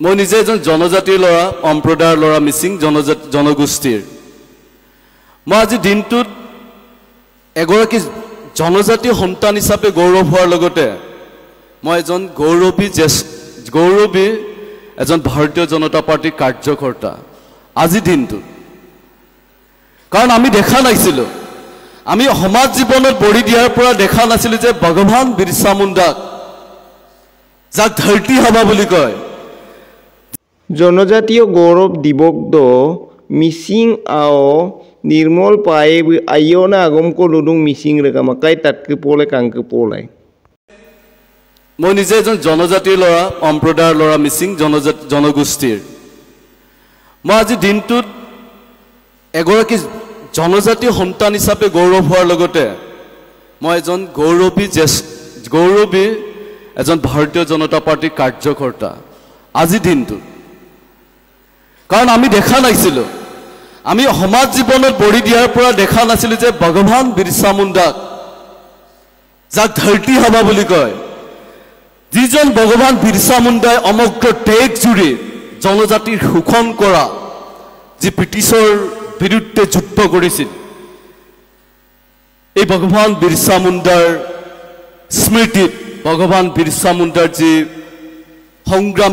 মই নিজে এজন জনজাতিৰ ল'ৰা, সম্প্ৰদায়ৰ ল'ৰা, মিচিং জনগোষ্ঠীৰ। মই আজি দিনটোত এগৰাকী জনজাতি সন্তান হিচাপে গৌৰৱ হোৱাৰ লগতে মই এজন গৌৰৱী এজন ভাৰতীয় জনতা পাৰ্টীৰ কাৰ্যকৰ্তা আজি দিনটোত। কাৰণ আমি দেখা নাছিলোঁ, আমি সমাজ জীৱনত বলি দিয়াৰ পৰা দেখা নাছিলোঁ যে ভগৱান বিৰচা মুণ্ডাক, যাক ধৰতী হাবা বুলি কয়, জনজাতীয় গৌরব দিবক মিসিং আও নির্মল পায়ে আইও না আগম কো লুডুং মিসিং রেগামা কাই তাতকে পোলে কাংকে পোলাই। মই নিজে এজন জনজাতিৰ ল'ৰা, সম্প্ৰদায়ৰ ল'ৰা, মিচিং জনগোষ্ঠীৰ। মই আজি দিনটোত এগৰাকী জনজাতি সন্তান হিচাপে গৌৰৱ হোৱাৰ লগতে মই এজন গৌৰৱী এজন ভাৰতীয় জনতা পাৰ্টীৰ কাৰ্যকৰ্তা আজি দিনটোত। কাৰণ আমি দেখা নাছিলোঁ, আমি সমাজ জীৱনত বলি দিয়াৰ পৰা দেখা নাছিলোঁ যে ভগৱান বিৰচা মুণ্ডাক, যাক ধৰতী হাবা বুলি কয়, যিজন ভগৱান বিৰচা মুণ্ডাই সমগ্ৰ দেশ জুৰি জনজাতিৰ শোষণ কৰা, যি ব্ৰিটিছৰ বিৰুদ্ধে যুদ্ধ কৰিছিল, এই ভগৱান বিৰচা মুণ্ডাৰ স্মৃতিত, ভগৱান বিৰচা মুণ্ডাৰ যি সংগ্ৰাম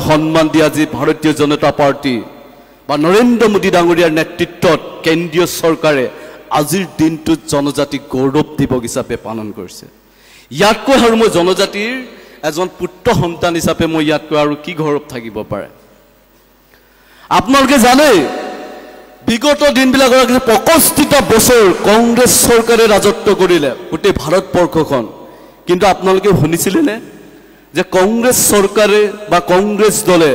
সন্মান দিয়া যি ভাৰতীয় জনতা পাৰ্টি বা নৰেন্দ্ৰ মোদী ডাঙৰীয়াৰ নেতৃত্বত কেন্দ্ৰীয় চৰকাৰে আজিৰ দিনটোত জনজাতিক গৌৰৱ দিৱস হিচাপে পালন কৰিছে। ইয়াতকৈ আৰু মই জনজাতিৰ এজন পুত্ৰ সন্তান হিচাপে মই ইয়াতকৈ আৰু কি গৌৰৱ থাকিব পাৰে। আপোনালোকে জানে বিগত দিনবিলাকৰ 65টা বছৰ কংগ্ৰেছ চৰকাৰে ৰাজত্ব কৰিলে গোটেই ভাৰতবৰ্ষখন। কিন্তু আপোনালোকে শুনিছিলেনে যে কংগ্ৰেছ চৰকাৰে বা কংগ্ৰেছ দলে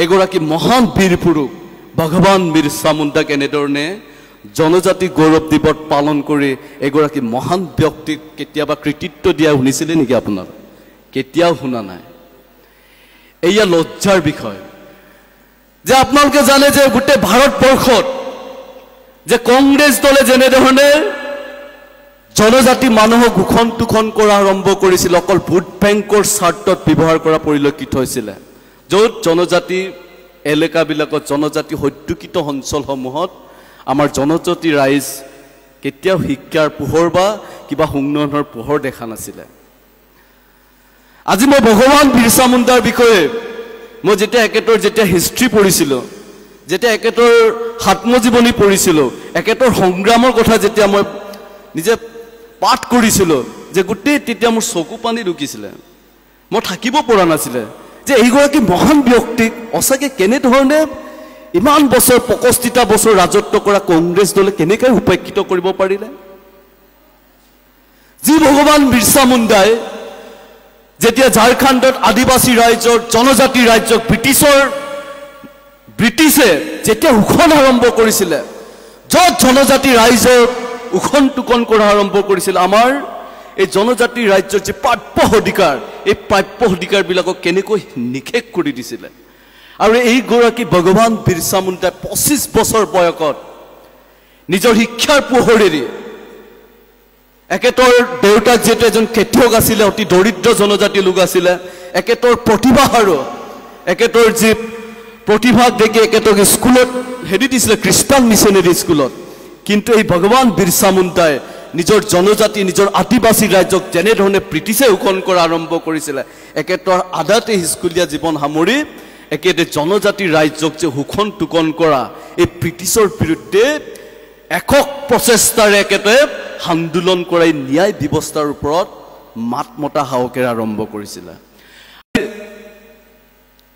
এগৰাকী মহান বীৰ পুৰুষ ভগৱান বিৰচা মুণ্ডাক এনেধৰণে জনজাতি গৌৰৱ দিৱস পালন কৰি এগৰাকী মহান ব্যক্তিক কেতিয়াবা কৃতিত্ব দিয়া শুনিছিলে নেকি আপোনালোক? কেতিয়াও শুনা নাই। এয়া লজ্জাৰ বিষয় যে আপোনালোকে জানে যে গোটেই ভাৰতবৰ্ষত যে কংগ্ৰেছ দলে যেনেধৰণে জনজাতি মানুহক শোষণ কৰা আৰম্ভ কৰিছিল, অকল ভোট বেংকৰ স্বাৰ্থত ব্যৱহাৰ কৰা পৰিলক্ষিত হৈছিলে, য'ত জনজাতি এলেকাবিলাকত, জনজাতি সদ্যোষিত অঞ্চলসমূহত আমাৰ জনজাতি ৰাইজ কেতিয়াও শিক্ষাৰ পোহৰ বা কিবা উন্নয়নৰ পোহৰ দেখা নাছিলে। আজি মই ভগৱান বিৰচা মুণ্ডাৰ বিষয়ে মই যেতিয়া হিষ্ট্ৰী পঢ়িছিলোঁ, যেতিয়া এখেতৰ আত্মজীৱনী পঢ়িছিলোঁ, এখেতৰ সংগ্ৰামৰ কথা যেতিয়া মই নিজে পাঠ কৰিছিলোঁ, যে গোটেই তেতিয়া মোৰ চকু পানী ঢুকিছিলে, মই থাকিব পৰা নাছিলে যে এইগৰাকী মহান ব্যক্তিক সঁচাকৈ কেনেধৰণে ইমান বছৰ 65টা বছৰ ৰাজত্ব কৰা কংগ্ৰেছ দলে কেনেকৈ উপেক্ষিত কৰিব পাৰিলে। যি ভগৱান বিৰচা মুণ্ডাই যেতিয়া ঝাৰখণ্ডত আদিবাসী ৰাইজৰ, জনজাতি ৰাজ্যক ব্ৰিটিছে যেতিয়া শোষণ আৰম্ভ কৰিছিলে, য'ত জনজাতি ৰাইজক শোষণ কৰা আৰম্ভ কৰিছিল, আমাৰ এই জনজাতি ৰাজ্যৰ যি প্ৰাপ্য অধিকাৰ, এই প্ৰাপ্য অধিকাৰবিলাকক কেনেকৈ নিষেধ কৰি দিছিলে। আৰু এইগৰাকী ভগৱান বিৰচা মুণ্ডাই 25 বছৰ বয়সত নিজৰ শিক্ষাৰ পোহৰেৰে, এখেতৰ দেউতাক যিহেতু এজন খেতিয়ক আছিলে, অতি দৰিদ্ৰ জনজাতি লোক আছিলে, এখেতৰ প্ৰতিভা আৰু এখেতৰ যি প্ৰতিভাক দেখি এখেতক স্কুলত দিছিলে, খ্ৰীষ্টান মিছনেৰী স্কুলত। কিন্তু এই ভগৱান বিৰচা মুণ্ডাই নিজৰ জনজাতি, নিজৰ আদিবাসী ৰাজ্যক যেনেধৰণে ব্ৰিটিছে শোষণ কৰা আৰম্ভ কৰিছিলে, এখেতৰ আধাতে স্কুলীয়া জীৱন সামৰি একেতে জনজাতি ৰাজ্যক যে শোষণ কৰা এই ব্ৰিটিছৰ বিৰুদ্ধে একক প্ৰচেষ্টাৰে একেতে আন্দোলন কৰাই ন্যায় ব্যৱস্থাৰ ওপৰত মাত মতা সাহসেৰে আৰম্ভ কৰিছিলে।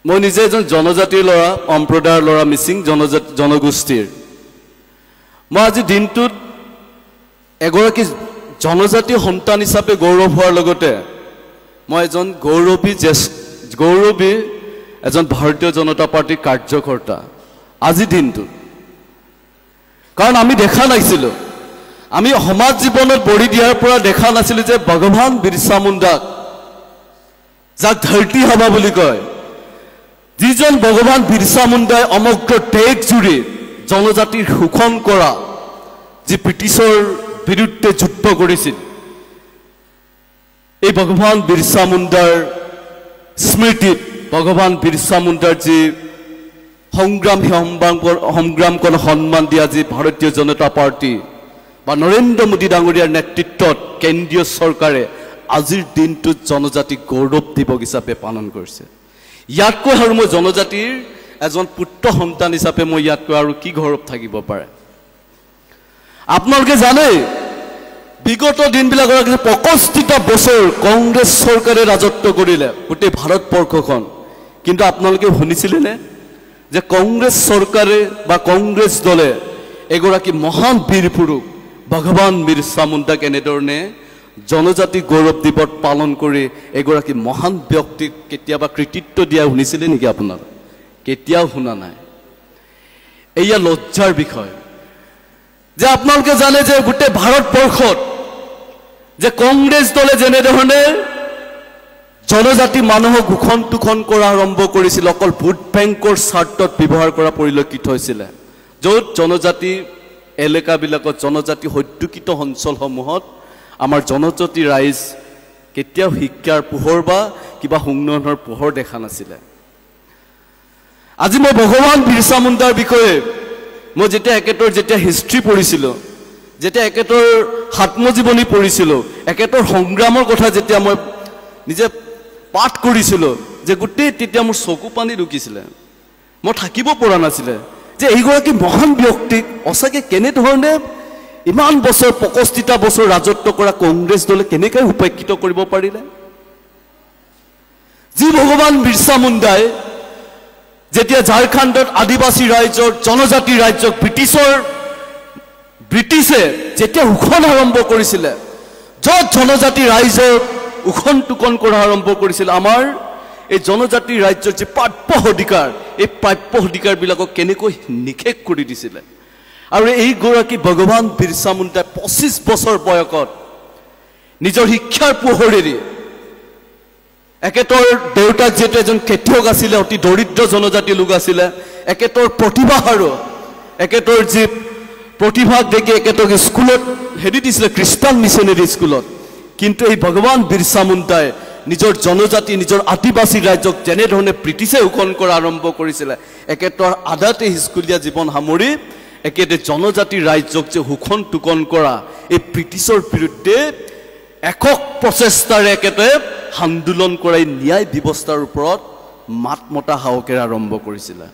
মই নিজে এজন জনজাতিৰ ল'ৰা, সম্প্ৰদায়ৰ ল'ৰা, মিচিং জনগোষ্ঠীৰ। মই আজি দিনটোত এগৰাকী জনজাতি সন্তান হিচাপে গৌৰৱ হোৱাৰ লগতে মই এজন গৌৰৱী এজন ভাৰতীয় জনতা পাৰ্টীৰ কাৰ্যকৰ্তা আজি দিনটোত। কাৰণ আমি দেখা নাছিলোঁ, আমি সমাজ জীৱনত বলি দিয়াৰ পৰা দেখা নাছিলোঁ যে ভগৱান বিৰচা মুণ্ডাক, যাক ধৰতী হাবা বুলি কয়, যিজন ভগৱান বিৰচা মুণ্ডাই সমগ্ৰ দেশ জুৰি জনজাতিৰ শোষণ কৰা, যি ব্ৰিটিছৰ বিৰুদ্ধে যুদ্ধ কৰিছিল, এই ভগৱান বিৰচা মুণ্ডাৰ স্মৃতিত ভগৱান বিৰছা মুণ্ডাৰ যি সংগ্ৰামক সন্মান দিয়া যি ভাৰতীয় জনতা পাৰ্টি বা নৰেন্দ্ৰ মোদী ডাঙৰীয়াৰ নেতৃত্বত কেন্দ্ৰীয় চৰকাৰে আজিৰ দিনটোত জনজাতিক গৌৰৱ দিৱস হিচাপে পালন কৰিছে। ইয়াতকৈ আৰু মই জনজাতিৰ এজন পুত্ৰ সন্তান হিচাপে মই ইয়াতকৈ আৰু কি গৌৰৱ থাকিব পাৰে। আপোনালোকে জানে বিগত দিনবিলাকৰ 65টা বছৰ কংগ্ৰেছ চৰকাৰে ৰাজত্ব কৰিলে গোটেই ভাৰতবৰ্ষখন। কিন্তু আপোনালোকে শুনিছিলেনে যে কংগ্ৰেছ চৰকাৰে বা কংগ্ৰেছ দলে এগৰাকী মহান বীৰ পুৰুষ ভগৱান বিৰছা মুণ্ডাক এনেধৰণে জনজাতি গৌৰৱ দিৱস পালন কৰি এগৰাকী মহান ব্যক্তিক কেতিয়াবা কৃতিত্ব দিয়া শুনিছিলে নেকি? আপোনাৰ কেতিয়াও শুনা নাই। এয়া লজ্জাৰ বিষয় যে আপোনালোকে জানে যে গোটেই ভাৰতবৰ্ষত যে কংগ্ৰেছ দলে যেনেধৰণে জনজাতি মানুহক শোষণ টোষণ কৰা আৰম্ভ কৰিছিল, অকল ভোট বেংকৰ স্বাৰ্থত ব্যৱহাৰ কৰা পৰিলক্ষিত হৈছিলে, য'ত জনজাতি এলেকাবিলাকত জনজাতি সদ্যোষিত অঞ্চলসমূহত আমাৰ জনজাতি ৰাইজ কেতিয়াও শিক্ষাৰ পোহৰ বা কিবা উন্নয়নৰ পোহৰ দেখা নাছিলে। আজি মই ভগৱান বিৰছা মুণ্ডাৰ বিষয়ে মই যেতিয়া হিষ্ট্ৰী পঢ়িছিলোঁ, যেতিয়া এখেতৰ আত্মজীৱনী পঢ়িছিলোঁ, এখেতৰ সংগ্ৰামৰ কথা যেতিয়া মই নিজে পাঠ কৰিছিলোঁ, যে গোটেই তেতিয়া মোৰ চকু পানী ঢুকিছিলে। মই থাকিব পৰা নাছিলে যে এইগৰাকী মহান ব্যক্তিক সঁচাকৈ কেনেধৰণে ইমান বছৰ 65টা বছৰ ৰাজত্ব কৰা কংগ্ৰেছ দলে কেনেকৈ উপেক্ষিত কৰিব পাৰিলে। যি ভগৱান বিৰছা মুণ্ডাই যেতিয়া ঝাৰখণ্ডত আদিবাসী ৰাইজৰ জনজাতি ৰাজ্যক ব্ৰিটিছে যেতিয়া শোষণ আৰম্ভ কৰিছিলে, য'ত জনজাতি ৰাইজৰ শোষণ টোষণ কৰা আৰম্ভ কৰিছিল, আমাৰ এই জনজাতি ৰাজ্যৰ যি প্ৰাপ্য অধিকাৰ, এই প্ৰাপ্য অধিকাৰবিলাকক কেনেকৈ নিষেধ কৰি দিছিলে। আৰু এইগৰাকী ভগৱান বিৰছা মুণ্ডাই 25 বছৰ বয়সত নিজৰ শিক্ষাৰ পোহৰেৰে, এখেতৰ দেউতাক যিহেতু এজন খেতিয়ক আছিলে, অতি দৰিদ্ৰ জনজাতি লোক আছিলে, এখেতৰ প্ৰতিভা আৰু এখেতৰ যি প্ৰতিভাক দেখি এখেতক স্কুলত দিছিলে, খ্ৰীষ্টান মিছনেৰী স্কুলত। কিন্তু এই ভগৱান বিৰছা মুণ্ডাই নিজৰ জনজাতি নিজৰ আদিবাসী ৰাজ্যক যেনেধৰণে ব্ৰিটিছে শোষণ কৰা আৰম্ভ কৰিছিলে, এখেতৰ আধাতে স্কুলীয়া জীৱন সামৰি একেতে জনজাতি ৰাজ্যক যে শোষণ টোষণ কৰা এই ব্ৰিটিছৰ বিৰুদ্ধে একক প্ৰচেষ্টাৰে একেতে আন্দোলন কৰাই ন্যায় ব্যৱস্থাৰ ওপৰত মাত মতা সাহসেৰে আৰম্ভ কৰিছিলে।